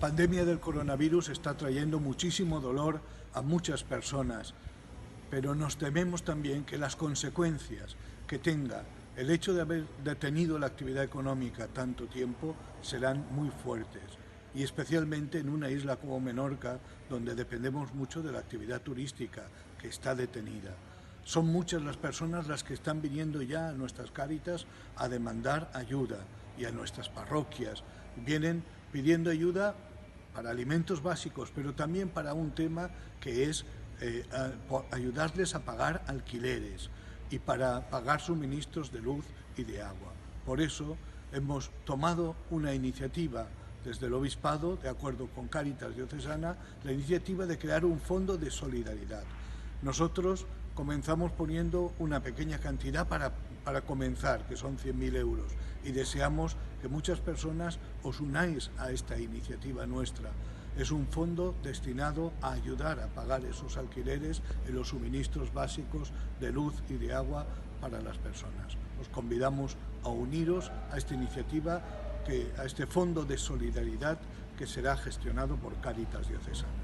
pandemia del coronavirus está trayendo muchísimo dolor a muchas personas, pero nos tememos también que las consecuencias que tenga el hecho de haber detenido la actividad económica tanto tiempo serán muy fuertes, y especialmente en una isla como Menorca, donde dependemos mucho de la actividad turística, que está detenida. Son muchas las personas las que están viniendo ya a nuestras Cáritas a demandar ayuda, y a nuestras parroquias. Vienen pidiendo ayuda para alimentos básicos, pero también para un tema que es ayudarles a pagar alquileres y para pagar suministros de luz y de agua. Por eso hemos tomado una iniciativa desde el Obispado, de acuerdo con Cáritas Diocesana, la iniciativa de crear un fondo de solidaridad. Nosotros comenzamos poniendo una pequeña cantidad para comenzar, que son 100.000 euros, y deseamos que muchas personas os unáis a esta iniciativa nuestra. Es un fondo destinado a ayudar a pagar esos alquileres y los suministros básicos de luz y de agua para las personas. Os convidamos a uniros a esta iniciativa, a este fondo de solidaridad que será gestionado por Cáritas Diocesana.